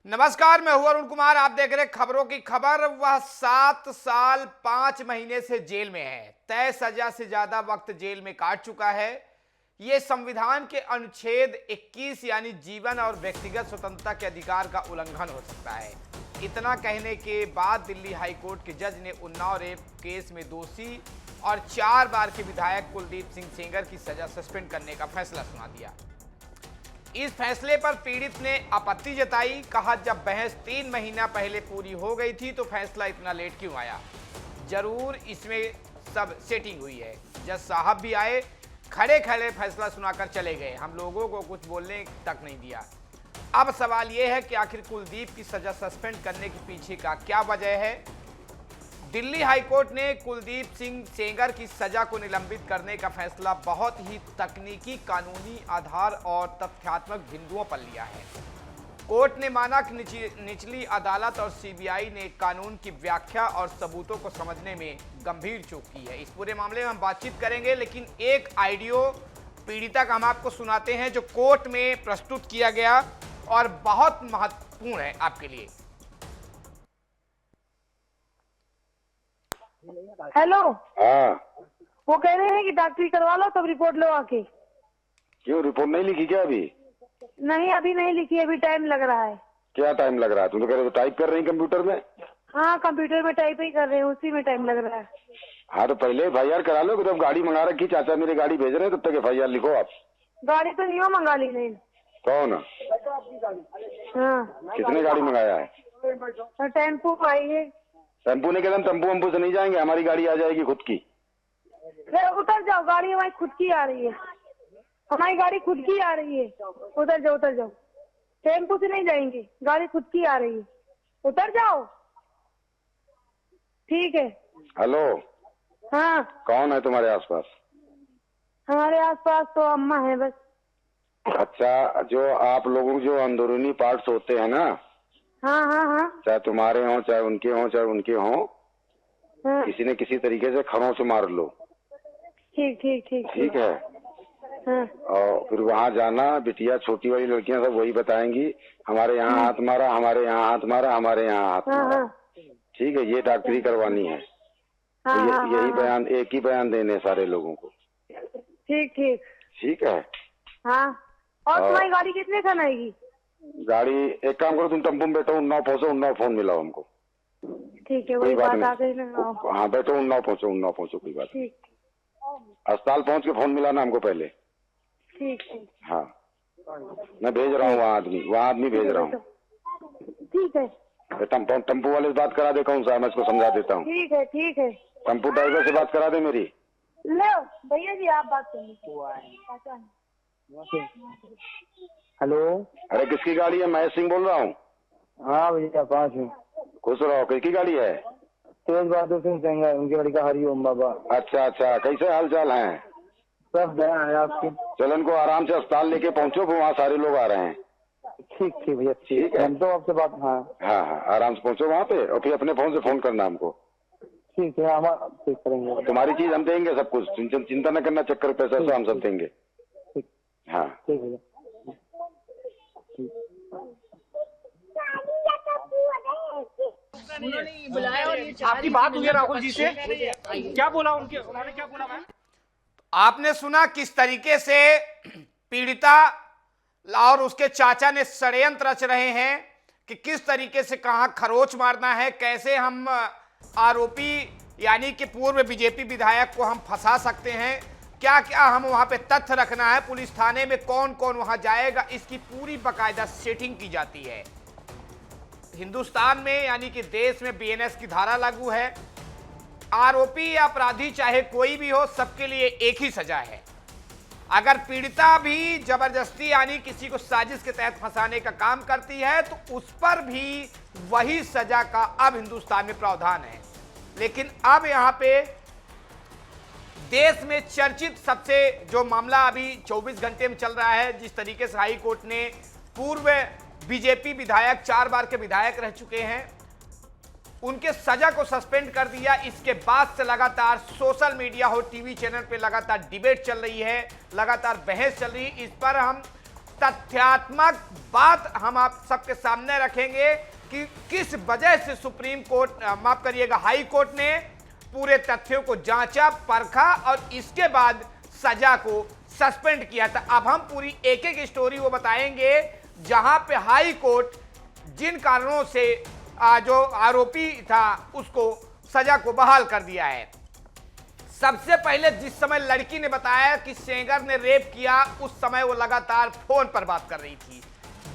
नमस्कार, मैं हूं अरुण कुमार। आप देख रहे हैं खबरों की खबर। वह 7 साल 5 महीने से जेल में है। तय सजा से ज्यादा वक्त जेल में काट चुका है। ये संविधान के अनुच्छेद 21 यानी जीवन और व्यक्तिगत स्वतंत्रता के अधिकार का उल्लंघन हो सकता है। इतना कहने के बाद दिल्ली हाईकोर्ट के जज ने उन्नाव रेप केस में दोषी और 4 बार के विधायक कुलदीप सिंह सेंगर की सजा सस्पेंड करने का फैसला सुना दिया। इस फैसले पर पीड़ित ने आपत्ति जताई। कहा, जब बहस 3 महीना पहले पूरी हो गई थी तो फैसला इतना लेट क्यों आया? जरूर इसमें सब सेटिंग हुई है। जज साहब भी आए, खड़े खड़े फैसला सुनाकर चले गए। हम लोगों को कुछ बोलने तक नहीं दिया। अब सवाल यह है कि आखिर कुलदीप की सजा सस्पेंड करने के पीछे का क्या वजह है? दिल्ली हाईकोर्ट ने कुलदीप सिंह सेंगर की सजा को निलंबित करने का फैसला बहुत ही तकनीकी, कानूनी आधार और तथ्यात्मक बिंदुओं पर लिया है। कोर्ट ने माना कि निचली अदालत और सीबीआई ने कानून की व्याख्या और सबूतों को समझने में गंभीर चूक की है। इस पूरे मामले में हम बातचीत करेंगे, लेकिन एक ऑडियो पीड़िता का हम आपको सुनाते हैं जो कोर्ट में प्रस्तुत किया गया और बहुत महत्वपूर्ण है आपके लिए। हेलो। हाँ, वो कह रहे हैं कि डॉक्टरी करवा लो तब रिपोर्ट लो आके। क्यों रिपोर्ट नहीं लिखी क्या अभी? नहीं, अभी नहीं लिखी, अभी टाइम लग रहा है। क्या टाइम लग रहा है? तुम तो कह रहे हो टाइप कर रही कंप्यूटर में। हाँ, कंप्यूटर में टाइप ही कर रहे हैं, उसी में टाइम लग रहा है। हाँ तो पहले FIR करा लो। जब गाड़ी मंगा रखी, चाचा मेरी गाड़ी भेज रहे हैं, तब तक FIR लिखो आप। गाड़ी तो नहीं मंगा ली नहीं। कौन? हाँ, कितने गाड़ी मंगाया है? टेम्पो आई है। टेम्पू ने कहते टेम्पू वम्पू से नहीं जाएंगे, हमारी गाड़ी आ जाएगी खुद की। उतर जाओ, गाड़ी हमारी खुद की आ रही है। हमारी गाड़ी खुद की आ रही है। उतर जाओ, उतर जाओ। टेम्पो से नहीं जाएंगे, गाड़ी खुद की आ रही है। उतर जाओ। ठीक है। हेलो। हाँ। कौन है तुम्हारे आसपास? हमारे आसपास तो अम्मा है बस। अच्छा, जो आप लोगों जो अंदरूनी पार्ट्स होते हैं ना, हाँ हाँ हाँ, चाहे तुम्हारे हों चाहे उनके हों, हाँ। किसी न किसी तरीके से खरों से मार लो। ठीक ठीक ठीक ठीक है। हाँ। और फिर वहाँ जाना, बिटिया छोटी वाली लड़कियां सब वही बताएंगी, हमारे यहाँ हाथ मारा, हमारे यहाँ हाथ मारा, हमारे यहाँ हाथ हाँ मारा। हाँ ठीक है, ये डॉक्टरी करवानी है। हाँ तो हाँ, यही हाँ, बयान, एक ही बयान देने सारे लोगों को। ठीक ठीक। ठीक है। हाँ। और तुम्हारी गाड़ी कितने खन आएगी? गाड़ी एक काम करो, तुम टेम्पो में बैठो, उन्नाव पहुंचो, उन्नाव फोन मिलाओ हमको। ठीक है, कोई वही बात बात आ गई नहीं। ना। हाँ बैठो, उन्नाव पहुंचो, कोई बात नहीं। ठीक अस्पताल पहुंच के फोन मिलाना हमको पहले। ठीक ठीक। हाँ, मैं भेज रहा हूँ, वहाँ आदमी भेज रहा हूँ। ठीक है। टेम्पो वाले से बात करा दे, कौन सा, मैं इसको समझा देता हूँ। ठीक है ठीक है। टेम्पो ड्राइवर से बात करा दे मेरी। लो भैया जी, आप बात करिए। हेलो। अरे किसकी गाड़ी है? महेश सिंह बोल रहा हूँ। हाँ भैया, 5 है। खुश रहो। किसकी गाड़ी है? तेज बहादुर सिंह सेंगर, उनकी लड़का हरिओम बाबा। अच्छा अच्छा, कैसे हाल चाल हैं? सब दया है आपकी। चलो इनको आराम से अस्पताल लेके पहुंचो, वहाँ सारे लोग आ रहे हैं। ठीक ठीक भैया, ठीक है। हम तो आपसे बात। हाँ हाँ हाँ, आराम से पहुंचो वहाँ पे, और फिर अपने फोन से फोन करना हमको। ठीक है, हम ठीक करेंगे। तुम्हारी चीज हम देंगे सब कुछ, चिंता न करना, चक्कर पैसा सब हम सब देंगे। ठीक। हाँ ठीक भैया। आपकी बात हुई है राहुल जी से, क्या बोला उन्होंने क्या बोला मैम? आपने सुना किस तरीके से पीड़िता और उसके चाचा ने षड्यंत्र रच रहे हैं कि किस तरीके से कहां खरोच मारना है, कैसे हम आरोपी यानी कि पूर्व बीजेपी विधायक को हम फंसा सकते हैं, क्या क्या हम वहां पे तथ्य रखना है, पुलिस थाने में कौन कौन वहां जाएगा, इसकी पूरी बाकायदा सेटिंग की जाती है। हिंदुस्तान में यानी कि देश में BNS की धारा लागू है। आरोपी या अपराधी चाहे कोई भी हो, सबके लिए एक ही सजा है। अगर पीड़िता भी जबरदस्ती यानी किसी को साजिश के तहत फंसाने का काम करती है तो उस पर भी वही सजा का अब हिंदुस्तान में प्रावधान है। लेकिन अब यहां पे देश में चर्चित सबसे जो मामला अभी 24 घंटे में चल रहा है, जिस तरीके से हाई कोर्ट ने पूर्व बीजेपी विधायक 4 बार के विधायक रह चुके हैं, उनके सजा को सस्पेंड कर दिया। इसके बाद से लगातार सोशल मीडिया हो, टीवी चैनल पे लगातार डिबेट चल रही है, लगातार बहस चल रही है। इस पर हम तथ्यात्मक बात हम आप सबके सामने रखेंगे कि किस वजह से सुप्रीम कोर्ट, माफ करिएगा, हाई कोर्ट ने पूरे तथ्यों को जांचा, परखा और इसके बाद सजा को सस्पेंड किया था। अब हम पूरी एक एक स्टोरी वो बताएंगे जहां पे हाई कोर्ट जिन कारणों से जो आरोपी था उसको सजा को बहाल कर दिया है। सबसे पहले जिस समय लड़की ने बताया कि सेंगर ने रेप किया, उस समय वो लगातार फोन पर बात कर रही थी।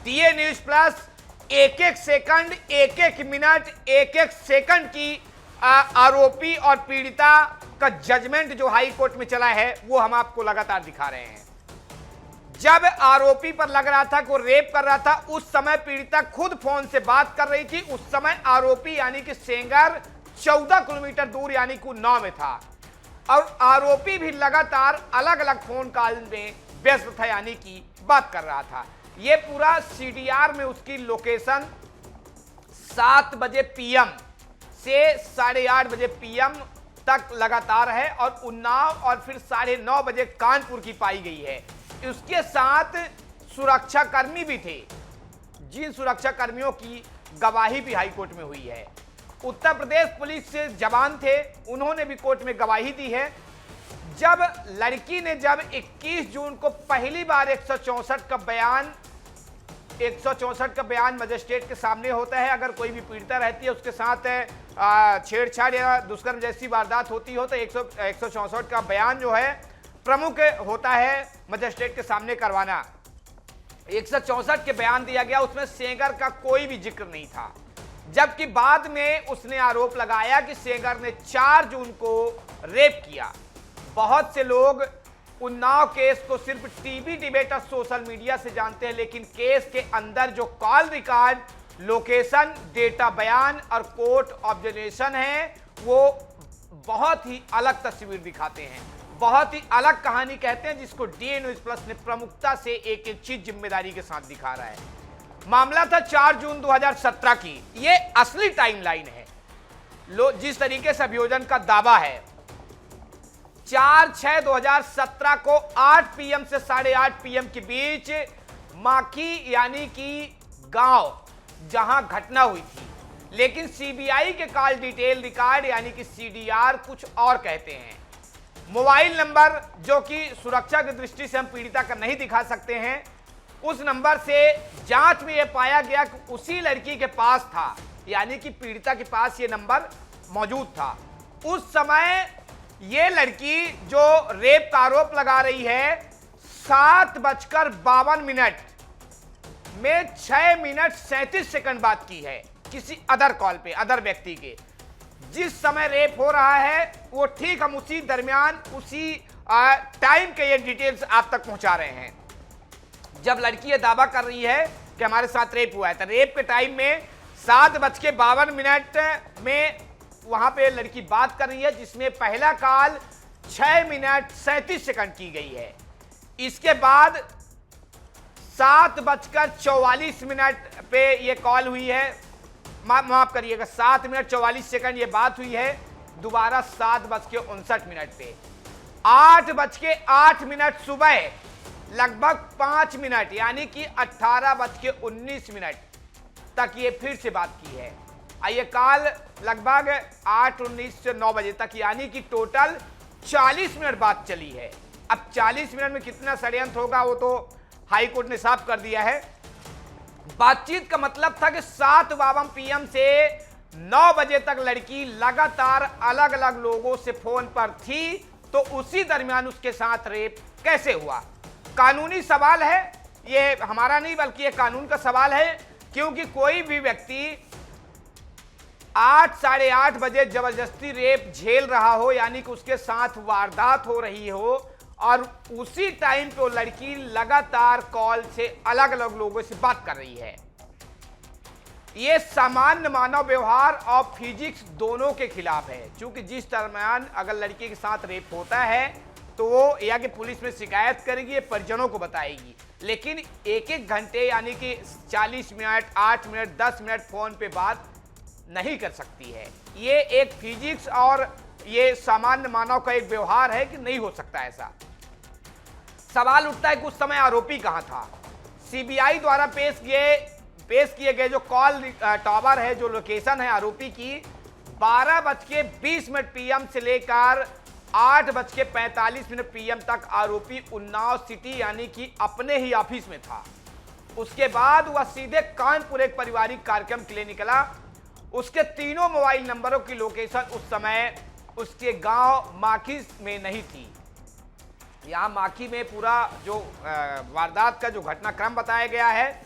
डीए न्यूज प्लस एक एक सेकंड, एक एक मिनट, एक एक सेकंड की आरोपी और पीड़िता का जजमेंट जो हाई कोर्ट में चला है वो हम आपको लगातार दिखा रहे हैं। जब आरोपी पर लग रहा था कि वो रेप कर रहा था, उस समय पीड़िता खुद फोन से बात कर रही थी। उस समय आरोपी यानी कि सेंगर 14 किलोमीटर दूर यानी कि उन्नाव में था और आरोपी भी लगातार अलग अलग फोन कॉल में व्यस्त था यानी कि बात कर रहा था। ये पूरा सीडीआर में उसकी लोकेशन 7 बजे पीएम से 8:30 बजे पीएम तक लगातार है और उन्नाव और फिर 9:30 बजे कानपुर की पाई गई है। उसके साथ सुरक्षा कर्मी भी थे, जिन सुरक्षा कर्मियों की गवाही भी हाईकोर्ट में हुई है। उत्तर प्रदेश पुलिस से जवान थे, उन्होंने भी कोर्ट में गवाही दी है। जब लड़की ने 21 जून को पहली बार 164 का बयान मजिस्ट्रेट के सामने होता है, अगर कोई भी पीड़िता रहती है उसके साथ छेड़छाड़ या दुष्कर्म जैसी वारदात होती हो तो 164 का बयान जो है प्रमुख होता है मजिस्ट्रेट के सामने करवाना। 164 के बयान दिया गया, उसमें सेंगर का कोई भी जिक्र नहीं था, जबकि बाद में उसने आरोप लगाया कि सेंगर ने 4 जून को रेप किया। बहुत से लोग उन्नाव केस को सिर्फ टीवी डिबेट और सोशल मीडिया से जानते हैं, लेकिन केस के अंदर जो कॉल रिकॉर्ड, लोकेशन, डेटा बयान और कोर्ट ऑब्जर्वेशन है वो बहुत ही अलग तस्वीर दिखाते हैं, बहुत ही अलग कहानी कहते हैं, जिसको डीए न्यूज प्लस ने प्रमुखता से एक एक चीज जिम्मेदारी के साथ दिखा रहा है। मामला था 4 जून 2017 की, ये असली टाइमलाइन है। जिस तरीके से अभियोजन का दावा है, 4/6/2017 को 8 पीएम से 8:30 पीएम के बीच माखी यानी कि गांव जहां घटना हुई थी, लेकिन सीबीआई के कॉल डिटेल रिकॉर्ड यानी कि सीडीआर कुछ और कहते हैं। मोबाइल नंबर जो कि सुरक्षा की दृष्टि से हम पीड़िता का नहीं दिखा सकते हैं, उस नंबर से जांच में यह पाया गया कि उसी लड़की के पास था, यानी कि पीड़िता के पास ये नंबर मौजूद था। उस समय ये लड़की जो रेप का आरोप लगा रही है 7:52 में 6 मिनट 37 सेकंड बात की है किसी अदर कॉल पे, अदर व्यक्ति के। जिस समय रेप हो रहा है वो ठीक हम उसी दरमियान उसी टाइम के ये डिटेल्स आप तक पहुंचा रहे हैं। जब लड़की ये दावा कर रही है कि हमारे साथ रेप हुआ है, तो रेप के टाइम में 7:52 में वहां पे लड़की बात कर रही है, जिसमें पहला कॉल 6 मिनट 37 सेकंड की गई है। इसके बाद 7:44 पे ये कॉल हुई है, माफ करिएगा 7 मिनट 44 सेकंड ये बात हुई है। दोबारा 7:59 पे 8:08 सुबह लगभग 5 मिनट यानी कि 18:19 तक ये फिर से बात की है। ये कॉल लगभग 8:19 से 9 बजे तक यानी कि टोटल 40 मिनट बात चली है। अब 40 मिनट में कितना षड्यंत्र होगा वो तो हाई कोर्ट ने साफ कर दिया है। बातचीत का मतलब था कि 7:52 पीएम से 9 बजे तक लड़की लगातार अलग अलग लोगों से फोन पर थी, तो उसी दरमियान उसके साथ रेप कैसे हुआ? कानूनी सवाल है ये, हमारा नहीं बल्कि ये कानून का सवाल है, क्योंकि कोई भी व्यक्ति 8 साढ़े 8 बजे जबरदस्ती रेप झेल रहा हो यानी कि उसके साथ वारदात हो रही हो और उसी टाइम पे वो लड़की लगातार कॉल से अलग अलग लोगों से बात कर रही है, ये सामान्य मानव व्यवहार और फिजिक्स दोनों के खिलाफ है। क्योंकि जिस दरमियान अगर लड़की के साथ रेप होता है तो वो या कि पुलिस में शिकायत करेगी, परिजनों को बताएगी, लेकिन एक एक घंटे यानी कि 40 मिनट, 8 मिनट, 10 मिनट फोन पे बात नहीं कर सकती है। ये एक फिजिक्स और ये सामान्य मानव का एक व्यवहार है कि नहीं हो सकता ऐसा। सवाल उठता है कि उस समय आरोपी कहां था? सीबीआई द्वारा पेश किए गए जो कॉल टावर है, जो लोकेशन है आरोपी की, 12:20 पीएम से लेकर 8:45 पीएम तक आरोपी उन्नाव सिटी यानी कि अपने ही ऑफिस में था। उसके बाद वह सीधे कानपुर एक पारिवारिक कार्यक्रम के लिए निकला। उसके तीनों मोबाइल नंबरों की लोकेशन उस समय उसके गांव माखी में नहीं थी। यहाँ माखी में पूरा जो वारदात का जो घटनाक्रम बताया गया है,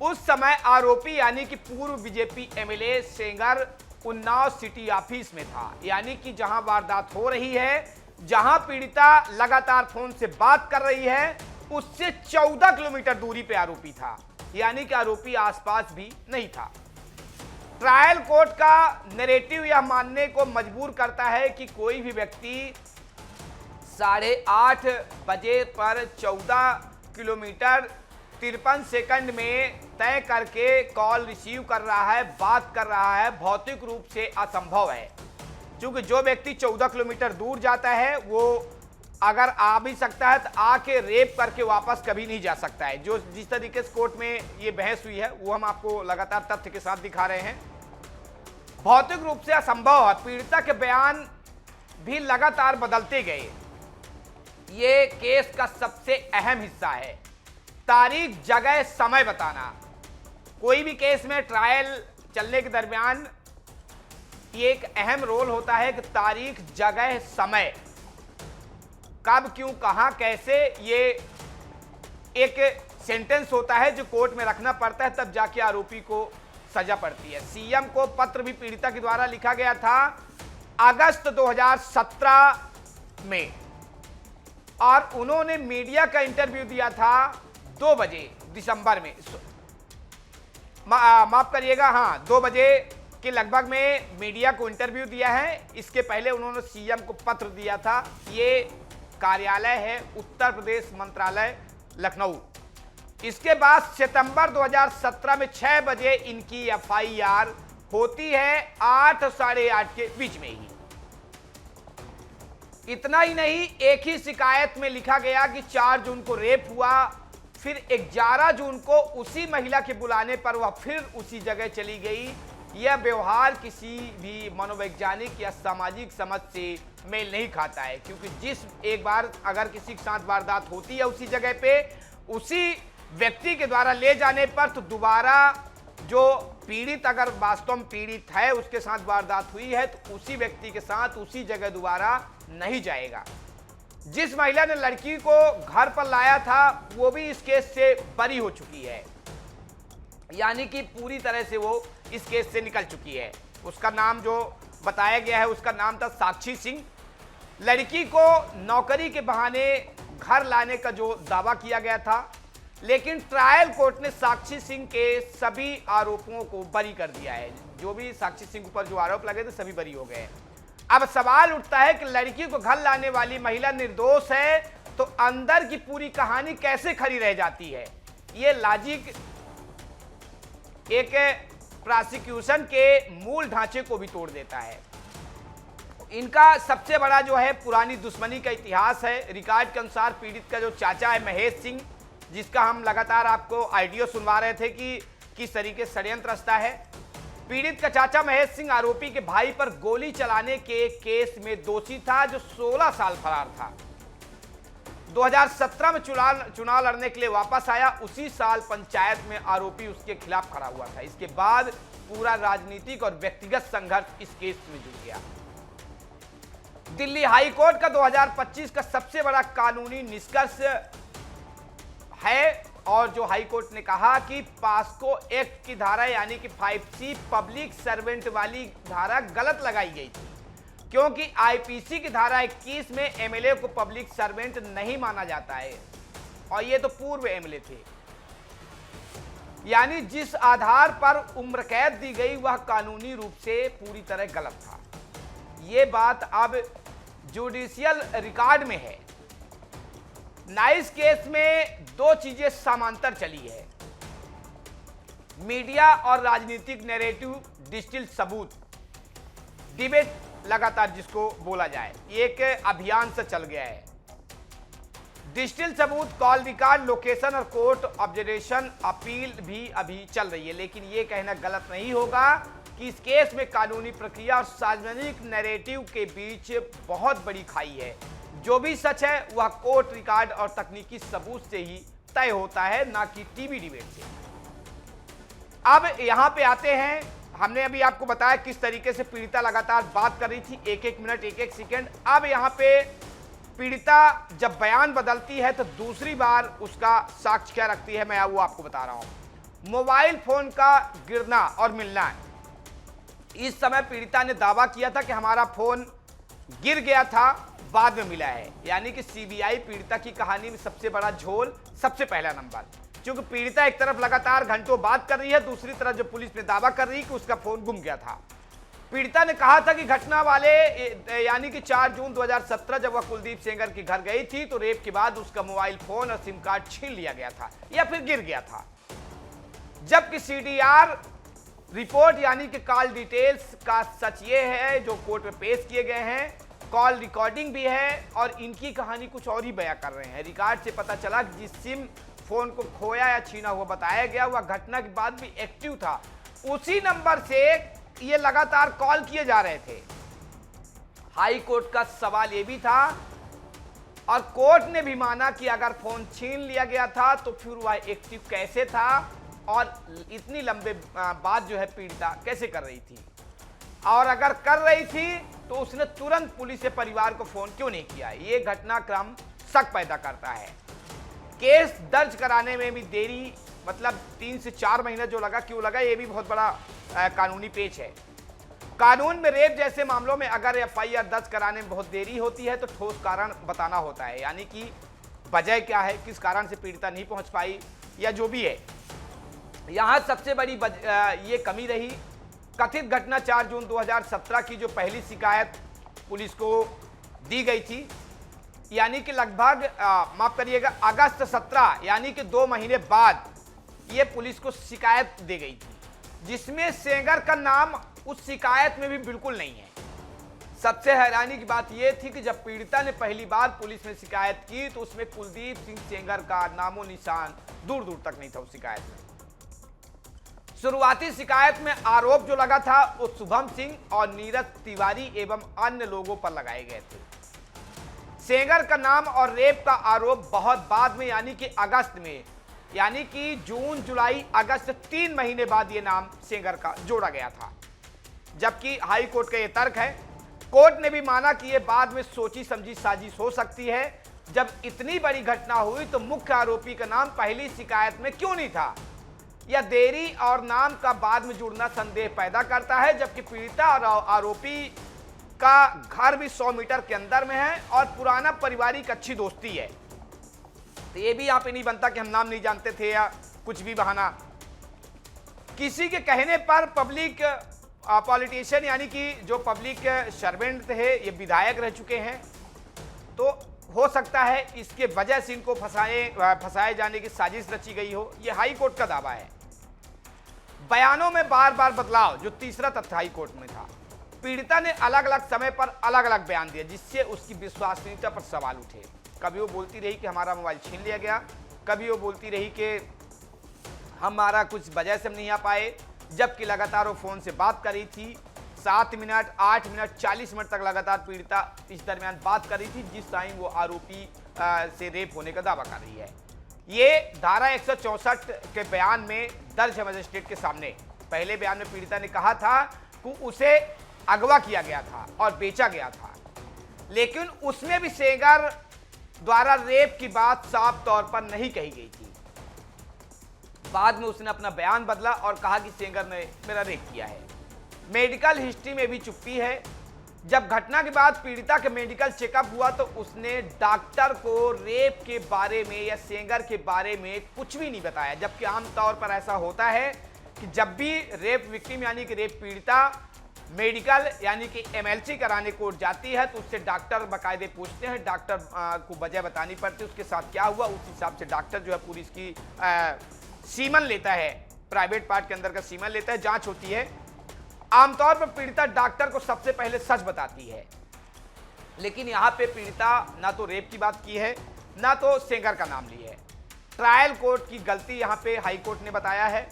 उस समय आरोपी यानी कि पूर्व BJP MLA Sengar Unnao city office में था, यानी कि जहां वारदात हो रही है, जहां पीड़िता लगातार फोन से बात कर रही है, उससे 14 किलोमीटर दूरी पे आरोपी था, यानी कि आरोपी आसपास भी नहीं था। ट्रायल कोर्ट का नैरेटिव यह मानने को मजबूर करता है कि कोई भी व्यक्ति 8:30 बजे पर 14 किलोमीटर 53 सेकंड में तय करके कॉल रिसीव कर रहा है, बात कर रहा है, भौतिक रूप से असंभव है। क्योंकि जो व्यक्ति 14 किलोमीटर दूर जाता है वो अगर आ भी सकता है तो आके रेप करके वापस कभी नहीं जा सकता है। जो जिस तरीके से कोर्ट में ये बहस हुई है वो हम आपको लगातार तथ्य के साथ दिखा रहे हैं। भौतिक रूप से असंभव है। पीड़िता के बयान भी लगातार बदलते गए। ये केस का सबसे अहम हिस्सा है, तारीख, जगह, समय बताना। कोई भी केस में ट्रायल चलने के दरमियान ये एक अहम रोल होता है कि तारीख, जगह, समय, कब, क्यों, कहां, कैसे, ये एक सेंटेंस होता है जो कोर्ट में रखना पड़ता है, तब जाके आरोपी को सजा पड़ती है। सीएम को पत्र भी पीड़िता के द्वारा लिखा गया था अगस्त 2017 में, और उन्होंने मीडिया का इंटरव्यू दिया था 2 बजे दिसंबर में, माफ करिएगा, हाँ 2 बजे के लगभग में मीडिया को इंटरव्यू दिया है। इसके पहले उन्होंने सीएम को पत्र दिया था। ये कार्यालय है उत्तर प्रदेश मंत्रालय लखनऊ। इसके बाद सितंबर 2017 में 6 बजे इनकी एफआईआर होती है 8 साढ़े 8 के बीच में ही। इतना ही नहीं, एक ही शिकायत में लिखा गया कि 4 जून को रेप हुआ, फिर 11 जून को उसी महिला के बुलाने पर वह फिर उसी जगह चली गई। यह व्यवहार किसी भी मनोवैज्ञानिक या सामाजिक समझ से मेल नहीं खाता है, क्योंकि जिस एक बार अगर किसी के साथ वारदात होती है उसी जगह पे, उसी व्यक्ति के द्वारा ले जाने पर, तो दोबारा जो पीड़ित अगर वास्तव में पीड़ित है, उसके साथ वारदात हुई है, तो उसी व्यक्ति के साथ उसी जगह दोबारा नहीं जाएगा। जिस महिला ने लड़की को घर पर लाया था वो भी इस केस से बरी हो चुकी है, यानी कि पूरी तरह से वो इस केस से निकल चुकी है। उसका नाम जो बताया गया है उसका नाम था साक्षी सिंह। लड़की को नौकरी के बहाने घर लाने का जो दावा किया गया था, लेकिन ट्रायल कोर्ट ने साक्षी सिंह के सभी आरोपों को बरी कर दिया है। जो भी साक्षी सिंह पर जो आरोप लगे थे सभी बरी हो गए। अब सवाल उठता है कि लड़की को घर लाने वाली महिला निर्दोष है तो अंदर की पूरी कहानी कैसे खड़ी रह जाती है। ये लॉजिक एक प्रोसिक्यूशन के मूल ढांचे को भी तोड़ देता है। इनका सबसे बड़ा जो है पुरानी दुश्मनी का इतिहास है। रिकॉर्ड के अनुसार पीड़ित का जो चाचा है महेश सिंह, जिसका हम लगातार आपको ऑडियो सुनवा रहे थे कि किस तरीके से षड्यंत्र रचता है। पीड़ित का चाचा महेश सिंह आरोपी के भाई पर गोली चलाने के केस में दोषी था, जो 16 साल फरार था। 2017 में चुनाव लड़ने के लिए वापस आया। उसी साल पंचायत में आरोपी उसके खिलाफ खड़ा हुआ था। इसके बाद पूरा राजनीतिक और व्यक्तिगत संघर्ष इस केस में जुड़ गया। दिल्ली हाई कोर्ट का 2025 का सबसे बड़ा कानूनी निष्कर्ष है, और जो हाई कोर्ट ने कहा कि पास्को एक्ट की धारा यानी कि 5C पब्लिक सर्वेंट वाली धारा गलत लगाई गई थी, क्योंकि आईपीसी की धारा 21 में एमएलए को पब्लिक सर्वेंट नहीं माना जाता है, और ये तो पूर्व एमएलए थे। यानी जिस आधार पर उम्र कैद दी गई वह कानूनी रूप से पूरी तरह गलत था। ये बात अब जुडिशियल रिकॉर्ड में है। नाइस केस में 2 चीजें समांतर चली है, मीडिया और राजनीतिक नैरेटिव, डिजिटल सबूत, डिबेट लगातार जिसको बोला जाए, एक अभियान से चल गया है। डिजिटल सबूत, कॉल रिकॉर्ड, लोकेशन और कोर्ट ऑब्जर्वेशन अपील भी अभी चल रही है। लेकिन ये कहना गलत नहीं होगा कि इस केस में कानूनी प्रक्रिया और सार्वजनिक नैरेटिव के बीच बहुत बड़ी खाई है। जो भी सच है वह कोर्ट रिकॉर्ड और तकनीकी सबूत से ही तय होता है, ना कि टीवी डिबेट से। अब यहां पे आते हैं, हमने अभी आपको बताया किस तरीके से पीड़िता लगातार बात कर रही थी, एक एक मिनट एक एक सेकेंड। अब यहां पे पीड़िता जब बयान बदलती है तो दूसरी बार उसका साक्ष्य क्या रखती है, मैं वो आपको बता रहा हूं। मोबाइल फोन का गिरना और मिलना, इस समय पीड़िता ने दावा किया था कि हमारा फोन गिर गया था, बाद में मिला है। यानी कि सीबीआई पीड़िता की कहानी में सबसे बड़ा झोल, सबसे पहला नंबर। क्योंकि पीड़िता एक तरफ लगातार घंटों बात कर रही है, दूसरी तरफ जो पुलिस ने दावा कर रही है कि उसका फोन गुम गया था। पीड़िता ने कहा था कि घटना वाले यानी कि 4 जून 2017 जब वह कुलदीप सेंगर के घर गई थी तो रेप के बाद उसका मोबाइल फोन और सिम कार्ड छीन लिया गया था या फिर गिर गया था। जबकि सीडीआर रिपोर्ट यानी कि कॉल डिटेल्स का सच ये है जो कोर्ट में पेश किए गए हैं, कॉल रिकॉर्डिंग भी है और इनकी कहानी कुछ और ही बयां कर रहे हैं। रिकॉर्ड से पता चला कि जिस सिम फोन को खोया या छीना हुआ बताया गया वह घटना के बाद भी एक्टिव था, उसी नंबर से ये लगातार कॉल किए जा रहे थे। हाई कोर्ट का सवाल ये भी था और कोर्ट ने भी माना कि अगर फोन छीन लिया गया था तो फिर वह एक्टिव कैसे था और इतनी लंबे बात जो है पीड़िता कैसे कर रही थी, और अगर कर रही थी तो उसने तुरंत पुलिस या परिवार को फोन क्यों नहीं किया। ये घटनाक्रम शक पैदा करता है। केस दर्ज कराने में भी देरी, मतलब 3 से 4 महीना जो लगा, क्यों लगा, ये भी बहुत बड़ा कानूनी पेच है। कानून में रेप जैसे मामलों में अगर एफआईआर दर्ज कराने में बहुत देरी होती है तो ठोस कारण बताना होता है, यानी कि वजह क्या है, किस कारण से पीड़िता नहीं पहुंच पाई या जो भी है। यहां सबसे बड़ी ये कमी रही कथित घटना 4 जून 2017 की जो पहली शिकायत पुलिस को दी गई थी, यानी कि लगभग माफ करिएगा अगस्त 17 यानी कि 2 महीने बाद ये पुलिस को शिकायत दी गई थी, जिसमें सेंगर का नाम उस शिकायत में भी बिल्कुल नहीं है। सबसे हैरानी की बात यह थी कि जब पीड़िता ने पहली बार पुलिस में शिकायत की तो उसमें कुलदीप सिंह सेंगर का नामो निशान दूर दूर तक नहीं था उस शिकायत में। शुरुआती शिकायत में आरोप जो लगा था वो शुभम सिंह और नीरज तिवारी एवं अन्य लोगों पर लगाए गए थे। सेंगर का नाम और रेप का आरोप बहुत बाद में यानी कि अगस्त में, यानी कि जून जुलाई अगस्त 3 महीने बाद ये नाम सेंगर का जोड़ा गया था। जबकि हाई कोर्ट का ये तर्क है, कोर्ट ने भी माना कि ये बाद में सोची समझी साजिश हो सकती है। जब इतनी बड़ी घटना हुई तो मुख्य आरोपी का नाम पहली शिकायत में क्यों नहीं था, यह देरी और नाम का बाद में जुड़ना संदेह पैदा करता है। जबकि पीड़िता और आरोपी का घर भी 100 मीटर के अंदर में है और पुराना पारिवारिक अच्छी दोस्ती है, तो ये भी यहाँ पे नहीं बनता कि हम नाम नहीं जानते थे या कुछ भी बहाना। किसी के कहने पर पब्लिक पॉलिटिशियन यानी कि जो पब्लिक सर्वेंट थे ये विधायक रह चुके हैं, तो हो सकता है इसके वजह से इनको फंसाए जाने की साजिश रची गई हो, ये हाई कोर्ट का दावा है। बयानों में बार बार बदलाव जो तीसरा तथ्य हाई कोर्ट में था, पीड़िता ने अलग अलग समय पर अलग अलग बयान दिए जिससे उसकी विश्वसनीयता पर सवाल उठे। कभी वो बोलती रही कि हमारा मोबाइल छीन लिया गया, कभी वो बोलती रही कि हमारा कुछ वजह से हम नहीं आ पाए, जबकि लगातार वो फोन से बात कर रही थी। 7 मिनट 8 मिनट 40 मिनट तक लगातार पीड़िता इस दरमियान बात कर रही थी जिस टाइम वो आरोपी से रेप होने का दावा कर रही है। ये धारा 164 के बयान में दर्ज है मजिस्ट्रेट के सामने। पहले बयान में पीड़िता ने कहा था कि उसे अगवा किया गया था और बेचा गया था, लेकिन उसमें भी सेंगर द्वारा रेप की बात साफ तौर पर नहीं कही गई थी। बाद में उसने अपना बयान बदला और कहा कि सेंगर ने मेरा रेप किया है। मेडिकल हिस्ट्री में भी चुप्पी है। जब घटना के बाद पीड़िता के मेडिकल चेकअप हुआ तो उसने डॉक्टर को रेप के बारे में या सेंगर के बारे में कुछ भी नहीं बताया, जबकि आमतौर पर ऐसा होता है कि जब भी रेप विक्टिम यानी कि रेप पीड़िता मेडिकल यानी कि एमएलसी कराने कोर्ट जाती है तो उससे डॉक्टर बाकायदे पूछते हैं, डॉक्टर को वजह बतानी पड़ती है उसके साथ क्या हुआ, उस हिसाब से डॉक्टर जो है पूरी इसकी सीमन लेता है, प्राइवेट पार्ट के अंदर का सीमन लेता है, जांच होती है। आमतौर पर पीड़िता डॉक्टर को सबसे पहले सच बताती है, लेकिन यहाँ पे पीड़िता ना तो रेप की बात की है ना तो सेंगर का नाम ली है। ट्रायल कोर्ट की गलती यहां पे हाई कोर्ट ने बताया है।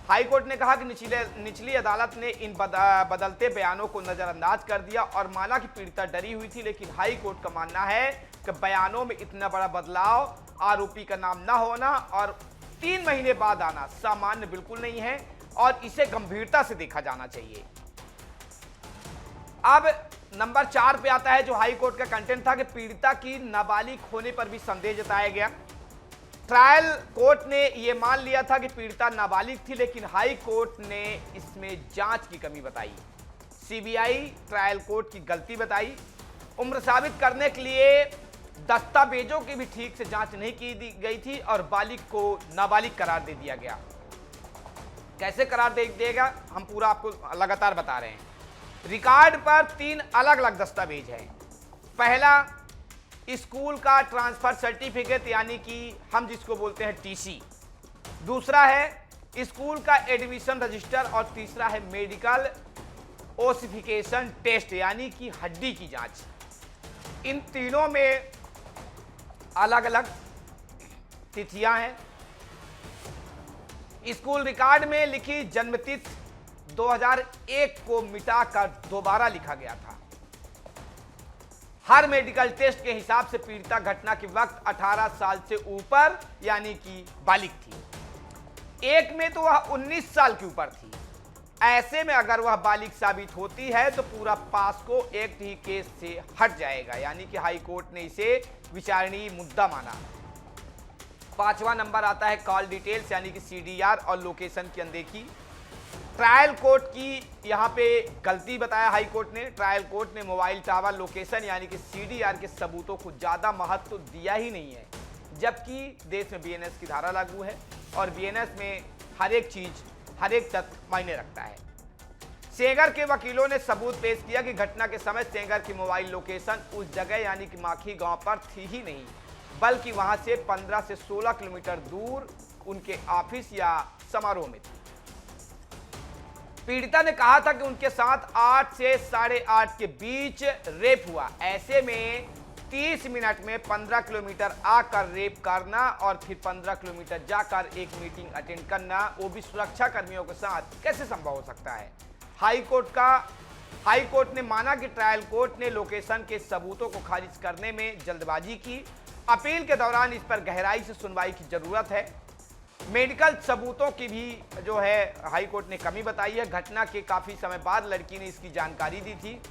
हाई कोर्ट ने कहा कि निचली अदालत ने इन बदलते बयानों को नजरअंदाज कर दिया और माना कि पीड़िता डरी हुई थी, लेकिन हाई कोर्ट का मानना है कि बयानों में इतना बड़ा बदलाव, आरोपी का नाम ना होना और 3 महीने बाद आना सामान्य बिल्कुल नहीं है और इसे गंभीरता से देखा जाना चाहिए। अब नंबर 4 पे आता है जो हाई कोर्ट का कंटेंट था कि पीड़िता की नाबालिग होने पर भी संदेह जताया गया। ट्रायल कोर्ट ने यह मान लिया था कि पीड़िता नाबालिग थी, लेकिन हाई कोर्ट ने इसमें जांच की कमी बताई। सीबीआई ट्रायल कोर्ट की गलती बताई। उम्र साबित करने के लिए दस्तावेजों की भी ठीक से जांच नहीं की गई थी और बालिग को नाबालिग करार दे दिया गया। कैसे करार दे देगा हम पूरा आपको लगातार बता रहे हैं। रिकॉर्ड पर 3 अलग अलग दस्तावेज हैं। पहला, स्कूल का ट्रांसफर सर्टिफिकेट यानी कि हम जिसको बोलते हैं टीसी। दूसरा है स्कूल का एडमिशन रजिस्टर और तीसरा है मेडिकल ओसिफिकेशन टेस्ट यानी कि हड्डी की जांच। इन तीनों में अलग अलग तिथियां हैं। स्कूल रिकॉर्ड में लिखी जन्मतिथि 2001 को मिटाकर दोबारा लिखा गया था। हर मेडिकल टेस्ट के हिसाब से पीड़िता घटना के वक्त 18 साल से ऊपर यानी कि बालिग थी। एक में तो वह 19 साल के ऊपर थी। ऐसे में अगर वह बालिग साबित होती है तो पूरा पास्को एक्ट ही केस से हट जाएगा, यानी कि हाई कोर्ट ने इसे विचारणीय मुद्दा माना। 5वां नंबर आता है कॉल डिटेल्स यानी कि सीडीआर और लोकेशन की अनदेखी। ट्रायल कोर्ट की यहां पे गलती बताया हाई कोर्ट ने। ट्रायल कोर्ट ने मोबाइल टावर लोकेशन यानी कि सीडीआर के सबूतों को ज्यादा महत्व दिया ही नहीं है, जबकि देश में बीएनएस की धारा लागू है और बीएनएस में हर एक चीज, हर एक तथ्य मायने रखता है। सेंगर के वकीलों ने सबूत पेश किया कि घटना के समय सेंगर की मोबाइल लोकेशन उस जगह यानी कि माखी गांव पर थी ही नहीं, बल्कि वहां से 15 से 16 किलोमीटर दूर उनके ऑफिस या समारोह में थी। पीड़िता ने कहा था कि उनके साथ 8 से 8:30 के बीच रेप हुआ। ऐसे में 30 मिनट में 15 किलोमीटर आकर रेप करना और फिर 15 किलोमीटर जाकर एक मीटिंग अटेंड करना, वो भी सुरक्षा कर्मियों के साथ, कैसे संभव हो सकता है। हाई कोर्ट ने माना कि ट्रायल कोर्ट ने लोकेशन के सबूतों को खारिज करने में जल्दबाजी की। अपील के दौरान इस पर गहराई से सुनवाई की जरूरत है। मेडिकल सबूतों की भी जो है हाई कोर्ट ने कमी बताई है। घटना के काफी समय बाद लड़की ने इसकी जानकारी दी थी।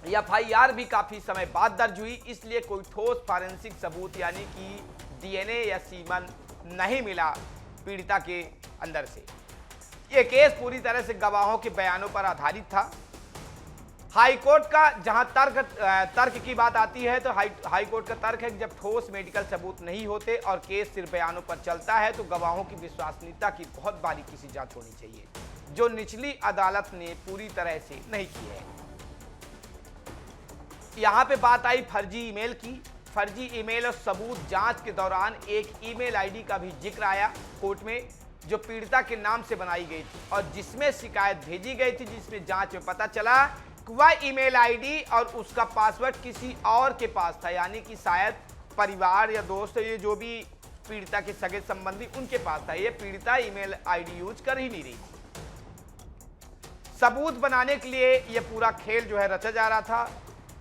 एफआईआर भी काफी समय बाद दर्ज हुई, इसलिए कोई ठोस फॉरेंसिक सबूत यानी कि डीएनए या सीमन नहीं मिला पीड़िता के अंदर से। यह केस पूरी तरह से गवाहों के बयानों पर आधारित था। हाई कोर्ट का जहां तर्क की बात आती है तो हाई कोर्ट का तर्क है कि जब ठोस मेडिकल सबूत नहीं होते और केस सिर्फ बयानों पर चलता है तो गवाहों की विश्वसनीयता की बहुत बारीकी से जांच होनी चाहिए, जो निचली अदालत ने पूरी तरह से नहीं की है। यहां पे बात आई फर्जी ईमेल की। फर्जी ईमेल और सबूत जांच के दौरान एक ईमेल आईडी का भी जिक्र आया कोर्ट में, जो पीड़िता के नाम से बनाई गई थी और जिसमें शिकायत भेजी गई थी, जिसमें जांच में पता चला वह ईमेल आईडी और उसका पासवर्ड किसी और के पास था, यानी कि शायद परिवार या दोस्त, ये जो भी पीड़िता के सगे संबंधी, उनके पास था। ये पीड़िता ईमेल आईडी यूज कर ही नहीं रही थी। सबूत बनाने के लिए यह पूरा खेल जो है रचा जा रहा था।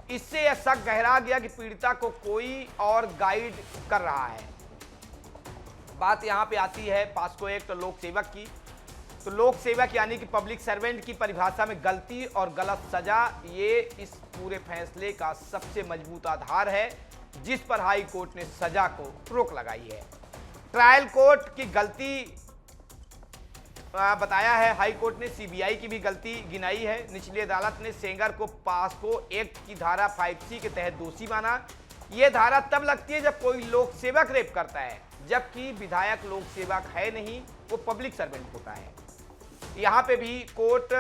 इससे यह शक गहरा गया कि पीड़िता को कोई और गाइड कर रहा है। बात यहां पे आती है पास्को एक्ट और लोक सेवक की। तो लोक सेवक यानी कि पब्लिक सर्वेंट की परिभाषा में गलती और गलत सजा, ये इस पूरे फैसले का सबसे मजबूत आधार है, जिस पर हाई कोर्ट ने सजा को रोक लगाई है। ट्रायल कोर्ट की गलती बताया है हाई कोर्ट ने। सीबीआई की भी गलती गिनाई है। निचली अदालत ने सेंगर को पास्को एक्ट की धारा 5C के तहत दोषी माना। यह धारा तब लगती है जब कोई लोक सेवक रेप करता है, जबकि विधायक लोक सेवक है नहीं, वो पब्लिक सर्वेंट होता है। यहां पे भी कोर्ट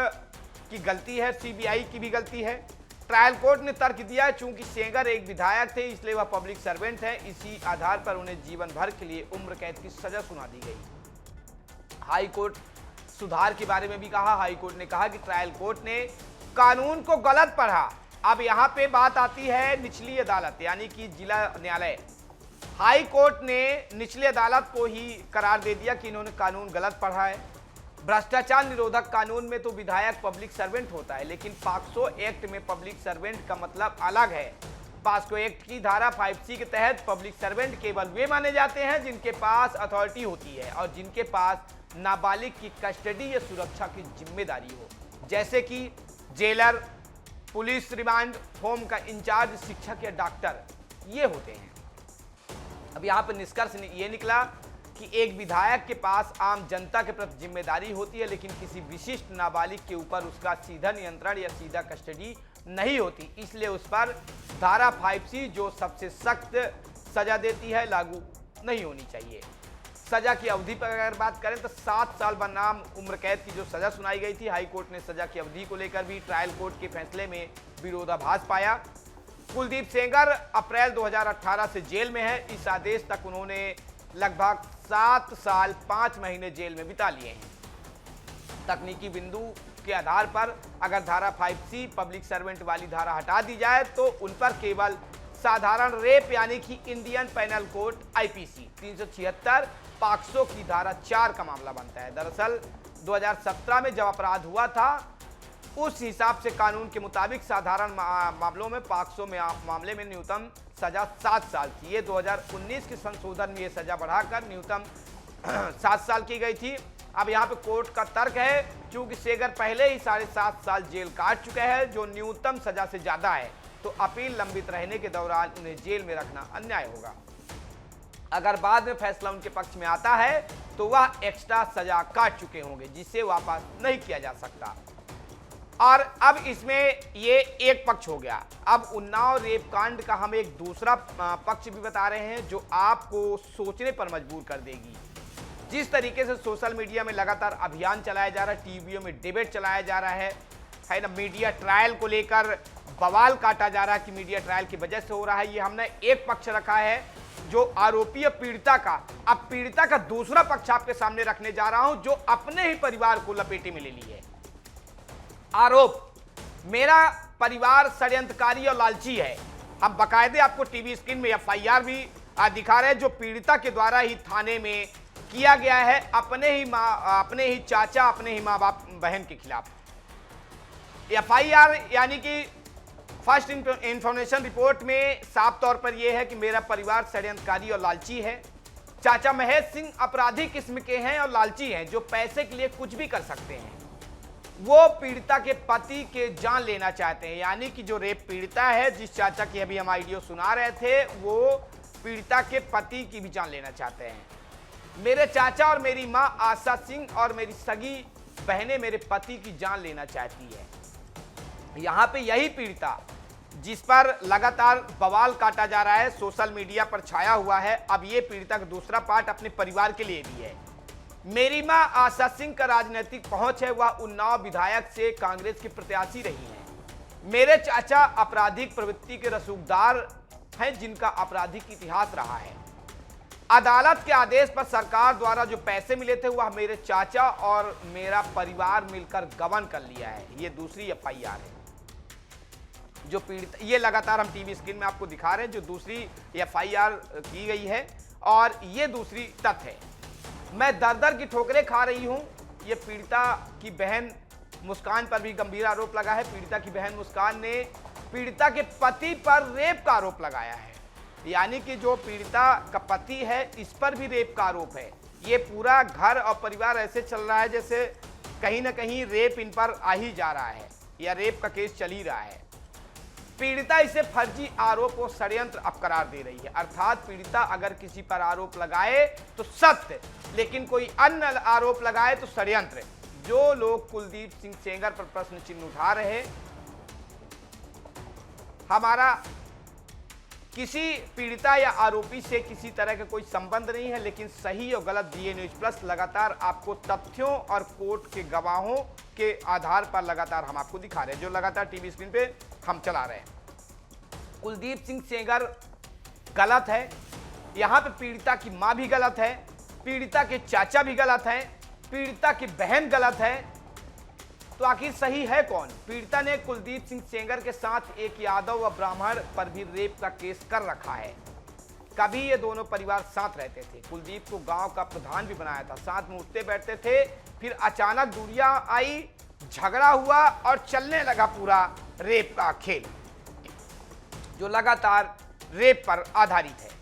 की गलती है, सीबीआई की भी गलती है। ट्रायल कोर्ट ने तर्क दिया चूंकि सेंगर एक विधायक थे इसलिए वह पब्लिक सर्वेंट है, इसी आधार पर उन्हें जीवन भर के लिए उम्र कैद की सजा सुना दी गई। हाई कोर्ट सुधार के बारे में भी कहा। हाई कोर्ट ने कहा कि ट्रायल कोर्ट ने कानून को गलत पढ़ा अब यहाँ पे बात आती है निचली अदालत यानी कि जिला न्यायालय। हाई कोर्ट ने निचली अदालत को ही करार दे दिया कि इन्होंने कानून गलत पढ़ा है। भ्रष्टाचार निरोधक कानून में तो विधायक पब्लिक सर्वेंट होता है, लेकिन पॉक्सो एक्ट में पब्लिक सर्वेंट का मतलब अलग है। पॉक्सो एक्ट की धारा 5C के तहत पब्लिक सर्वेंट केवल वे माने जाते हैं जिनके पास अथॉरिटी होती है और जिनके पास नाबालिग की कस्टडी या सुरक्षा की जिम्मेदारी हो, जैसे कि जेलर, पुलिस रिमांड होम का इंचार्ज, शिक्षक या डॉक्टर, ये होते हैं। अब यहाँ पर निष्कर्ष ये निकला कि एक विधायक के पास आम जनता के प्रति जिम्मेदारी होती है, लेकिन किसी विशिष्ट नाबालिग के ऊपर उसका सीधा नियंत्रण या सीधा कस्टडी नहीं होती, इसलिए उस पर धारा 5C जो सबसे सख्त सजा देती है लागू नहीं होनी चाहिए। सजा की अवधि पर अगर बात करें तो 7 साल बनाम उम्र कैद की जो सजा सुनाई गई थी, हाई कोर्ट ने सजा की अवधि को लेकर भी ट्रायल कोर्ट के फैसले में विरोधाभास पाया। कुलदीप सेंगर अप्रैल 2018 से जेल में है। इस आदेश तक उन्होंने लगभग 7 साल 5 महीने जेल में बिता लिए हैं। तकनीकी बिंदु के आधार पर अगर धारा 5C पब्लिक सर्वेंट वाली धारा हटा दी जाए तो उन पर केवल साधारण रेप यानी कि Indian penal code IPC 376 POCSO की धारा 4 का मामला बनता है। दरअसल 2017 में जब अपराध हुआ था उस हिसाब से कानून के मुताबिक साधारण मामलों में पॉक्सो में मामले में न्यूनतम सजा 7 साल थी। ये 2019 के संशोधन में ये सजा बढ़ाकर न्यूनतम 7 साल की गई थी। अब यहाँ पे कोर्ट का तर्क है क्योंकि सेगर पहले ही 7.5 साल जेल काट चुके हैं जो न्यूनतम सजा से ज्यादा है, तो अपील लंबित रहने के दौरान उन्हें जेल में रखना अन्याय होगा। अगर बाद में फैसला उनके पक्ष में आता है तो वह एक्स्ट्रा सजा काट चुके होंगे जिसे वापस नहीं किया जा सकता। और अब इसमें ये एक पक्ष हो गया। अब उन्नाव रेप कांड का हम एक दूसरा पक्ष भी बता रहे हैं जो आपको सोचने पर मजबूर कर देगी। जिस तरीके से सोशल मीडिया में लगातार अभियान चलाया जा रहा है, टीवीओं में डिबेट चलाया जा रहा है ना, मीडिया ट्रायल को लेकर बवाल काटा जा रहा है कि मीडिया ट्रायल की वजह से हो रहा है। ये हमने एक पक्ष रखा है जो आरोपी है पीड़िता का। अब पीड़िता का दूसरा पक्ष आपके सामने रखने जा रहा हूं जो अपने ही परिवार को लपेटे में ले ली है। आरोप, मेरा परिवार षड्यंत्रकारी और लालची है। हम बकायदे आपको टीवी स्क्रीन में FIR भी दिखा रहे हैं जो पीड़िता के द्वारा ही थाने में किया गया है अपने ही चाचा, अपने ही माँ बाप बहन के खिलाफ। FIR यानी कि फर्स्ट इंफॉर्मेशन रिपोर्ट में साफ तौर पर यह है कि मेरा परिवार षड्यंत्रकारी और लालची है। चाचा महेश सिंह अपराधी किस्म के हैं और लालची हैं जो पैसे के लिए कुछ भी कर सकते हैं। वो पीड़िता के पति के जान लेना चाहते हैं, यानी कि जो रेप पीड़िता है, जिस चाचा की अभी हम ऑडियो सुना रहे थे, वो पीड़िता के पति की भी जान लेना चाहते हैं। मेरे चाचा और मेरी मां आशा सिंह और मेरी सगी बहनें मेरे पति की जान लेना चाहती है। यहां पे यही पीड़िता जिस पर लगातार बवाल काटा जा रहा है, सोशल मीडिया पर छाया हुआ है, अब ये पीड़िता का दूसरा पार्ट अपने परिवार के लिए भी है। मेरी मां आशा सिंह का राजनीतिक पहुंच है, वह उन्नाव विधायक से कांग्रेस की प्रत्याशी रही हैं। मेरे चाचा आपराधिक प्रवृत्ति के रसूखदार हैं जिनका आपराधिक इतिहास रहा है। अदालत के आदेश पर सरकार द्वारा जो पैसे मिले थे वह मेरे चाचा और मेरा परिवार मिलकर गबन कर लिया है। ये दूसरी FIR है जो पीड़ित, ये लगातार हम टीवी स्क्रीन में आपको दिखा रहे हैं जो दूसरी FIR की गई है और ये दूसरी तथ्य है। मैं दर की ठोकरें खा रही हूं। ये पीड़िता की बहन मुस्कान पर भी गंभीर आरोप लगा है। पीड़िता की बहन मुस्कान ने पीड़िता के पति पर रेप का आरोप लगाया है, यानी कि जो पीड़िता का पति है इस पर भी रेप का आरोप है। ये पूरा घर और परिवार ऐसे चल रहा है जैसे कहीं ना कहीं रेप इन पर आ ही जा रहा है या रेप का केस चल ही रहा है। पीड़िता इसे फर्जी आरोप और षड्यंत्र अपकरार दे रही है, अर्थात पीड़िता अगर किसी पर आरोप लगाए तो सत्य, लेकिन कोई अन्य आरोप लगाए तो षड्यंत्र। जो लोग कुलदीप सिंह सेंगर पर प्रश्न चिन्ह उठा रहे, हमारा किसी पीड़िता या आरोपी से किसी तरह का कोई संबंध नहीं है, लेकिन सही और गलत DA न्यूज प्लस लगातार आपको तथ्यों और कोर्ट के गवाहों के आधार पर लगातार हम आपको दिखा रहे हैं जो लगातार टीवी स्क्रीन पे हम चला रहे हैं। कुलदीप सिंह सेंगर गलत है, यहां पे पीड़िता की मां भी गलत है, पीड़िता के चाचा भी गलत हैं, पीड़िता की बहन गलत है। तो आखिर सही है कौन? पीड़िता ने कुलदीप सिंह सेंगर के साथ एक यादव व ब्राह्मण पर भी रेप का केस कर रखा है। कभी ये दोनों परिवार साथ रहते थे। कुलदीप को गांव का प्रधान भी बनाया था, साथ में उठते बैठते थे। फिर अचानक दूरियां आई, झगड़ा हुआ और चलने लगा पूरा रेप का खेल, जो लगातार रेप पर आधारित है।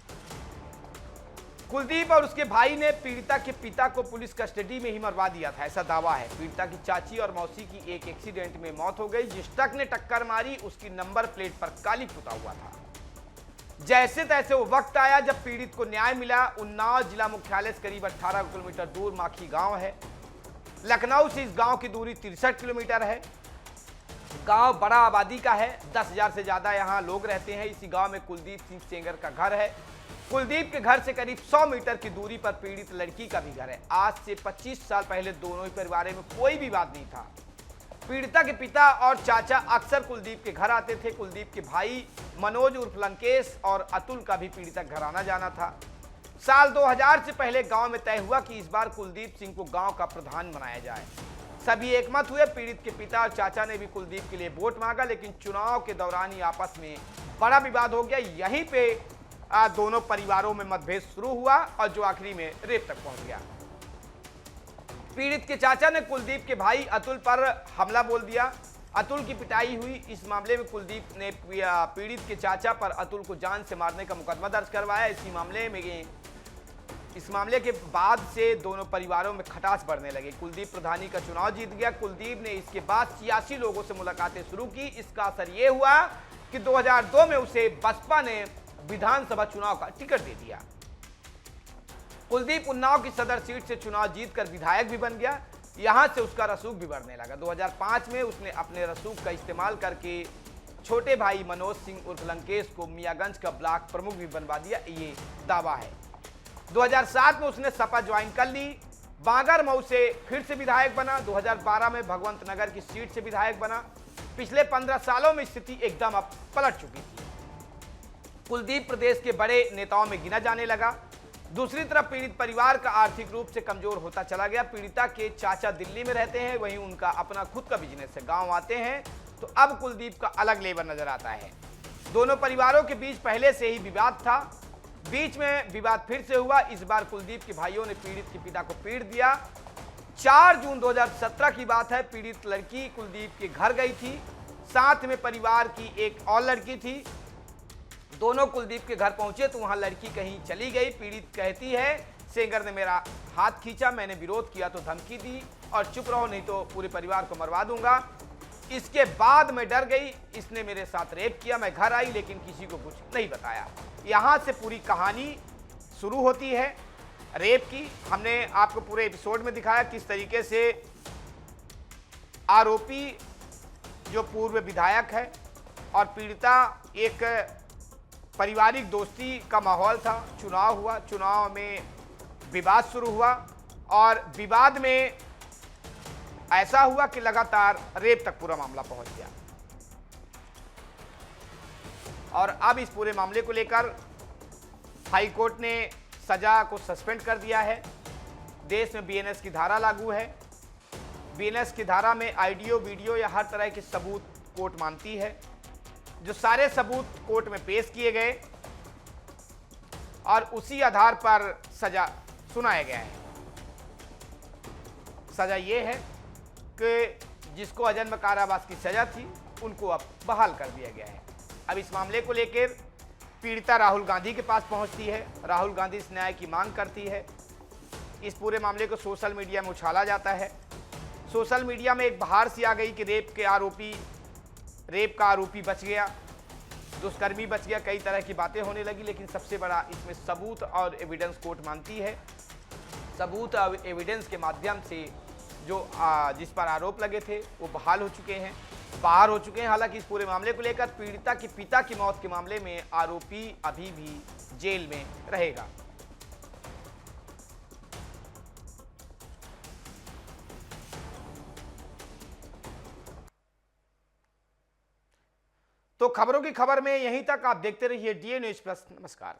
कुलदीप और उसके भाई ने पीड़िता के पिता को पुलिस कस्टडी में ही मरवा दिया था, ऐसा दावा है। पीड़िता की चाची और मौसी की एक एक्सीडेंट में मौत हो गई। जिस ट्रक ने टक्कर मारी उसकी नंबर प्लेट पर काली पुता हुआ था। जैसे तैसे वो वक्त आया जब पीड़ित को न्याय मिला। उन्नाव जिला मुख्यालय से करीब 18 किलोमीटर दूर माखी गांव है। लखनऊ से इस गांव की दूरी 63 किलोमीटर है। गांव बड़ा आबादी का है, 10,000 से ज्यादा यहाँ लोग रहते हैं। इसी गांव में कुलदीप सिंह सेंगर का घर है। कुलदीप के घर से करीब 100 मीटर की दूरी पर पीड़ित लड़की का भी घर है। आज से 25 साल पहले दोनों ही परिवारों में कोई विवाद नहीं था। पीड़िता के पिता और चाचा अक्सर कुलदीप के घर आते थे। कुलदीप के भाई मनोज उर्फ लंकेश और अतुल का भी पीड़िता घर आना जाना था। साल 2000 से पहले गांव में तय हुआ कि इस बार कुलदीप सिंह को गांव का प्रधान बनाया जाए। सभी एकमत हुए। पीड़ित के पिता और चाचा ने भी कुलदीप के लिए वोट मांगा, लेकिन चुनाव के दौरान ही आपस में बड़ा विवाद हो गया। यहीं पे दोनों परिवारों में मतभेद शुरू हुआ और जो आखिरी में रेप तक पहुंच गया। पीड़ित के चाचा ने कुलदीप के भाई अतुल पर हमला बोल दिया। अतुल की पिटाई हुई। इस मामले में कुलदीप ने पीड़ित के चाचा पर अतुल को जान से मारने का मुकदमा दर्ज करवाया। इस मामले के बाद से दोनों परिवारों में खटास बढ़ने लगे। कुलदीप प्रधानी का चुनाव जीत गया। कुलदीप ने इसके बाद 86 लोगों से मुलाकातें शुरू की। इसका असर यह हुआ कि 2002 में उसे बसपा ने विधानसभा चुनाव का टिकट दे दिया। कुलदीप उन्नाव की सदर सीट से चुनाव जीतकर विधायक भी बन गया। यहां से उसका रसूख भी बढ़ने लगा। 2005 में उसने अपने रसूख का इस्तेमाल करके छोटे भाई मनोज सिंह उर्फ लंकेश को मियागंज का ब्लॉक प्रमुख भी बनवा दिया, ये दावा है। 2007 में उसने सपा ज्वाइन कर ली। बांगरमऊ से फिर से विधायक बना। 2012 में भगवंत नगर की सीट से विधायक बना। पिछले 15 सालों में स्थिति एकदम अब पलट चुकी थी। कुलदीप प्रदेश के बड़े नेताओं में गिना जाने लगा। दूसरी तरफ पीड़ित परिवार का आर्थिक रूप से कमजोर होता चला गया। पीड़िता के चाचा दिल्ली में रहते हैं, वहीं उनका अपना खुद का बिजनेस है। गांव आते हैं तो अब कुलदीप का अलग लेवल नजर आता है। दोनों परिवारों के बीच पहले से ही विवाद था। बीच में विवाद फिर से हुआ। इस बार कुलदीप के भाइयों ने पीड़ित के पिता को पीट दिया। 4 जून 2017 की बात है। पीड़ित लड़की कुलदीप के घर गई थी, साथ में परिवार की एक और लड़की थी। दोनों कुलदीप के घर पहुंचे तो वहां लड़की कहीं चली गई। पीड़ित कहती है, सेंगर ने मेरा हाथ खींचा, मैंने विरोध किया तो धमकी दी और चुप रहो नहीं तो पूरे परिवार को मरवा दूंगा। इसके बाद मैं डर गई, इसने मेरे साथ रेप किया। मैं घर आई लेकिन किसी को कुछ नहीं बताया। यहां से पूरी कहानी शुरू होती है रेप की। हमने आपको पूरे एपिसोड में दिखाया किस तरीके से आरोपी जो पूर्व विधायक है और पीड़िता, एक पारिवारिक दोस्ती का माहौल था। चुनाव हुआ, चुनाव में विवाद शुरू हुआ और विवाद में ऐसा हुआ कि लगातार रेप तक पूरा मामला पहुंच गया। और अब इस पूरे मामले को लेकर हाई कोर्ट ने सजा को सस्पेंड कर दिया है। देश में बीएनएस की धारा लागू है। बीएनएस की धारा में ऑडियो, वीडियो या हर तरह के सबूत कोर्ट मानती है। जो सारे सबूत कोर्ट में पेश किए गए और उसी आधार पर सजा सुनाया गया है। सजा यह है कि जिसको अजन्म कारावास की सजा थी उनको अब बहाल कर दिया गया है। अब इस मामले को लेकर पीड़िता राहुल गांधी के पास पहुंचती है। राहुल गांधी इस न्याय की मांग करती है। इस पूरे मामले को सोशल मीडिया में उछाला जाता है। सोशल मीडिया में एक बहार सी आ गई कि रेप का आरोपी बच गया, दुष्कर्मी बच गया, कई तरह की बातें होने लगी। लेकिन सबसे बड़ा इसमें सबूत और एविडेंस कोर्ट मानती है। सबूत और एविडेंस के माध्यम से जो जिस पर आरोप लगे थे वो बहाल हो चुके हैं, बाहर हो चुके हैं। हालांकि इस पूरे मामले को लेकर पीड़िता के पिता की मौत के मामले में आरोपी अभी भी जेल में रहेगा। तो खबरों की खबर में यहीं तक। आप देखते रहिए डीएन न्यूज प्लस। नमस्कार।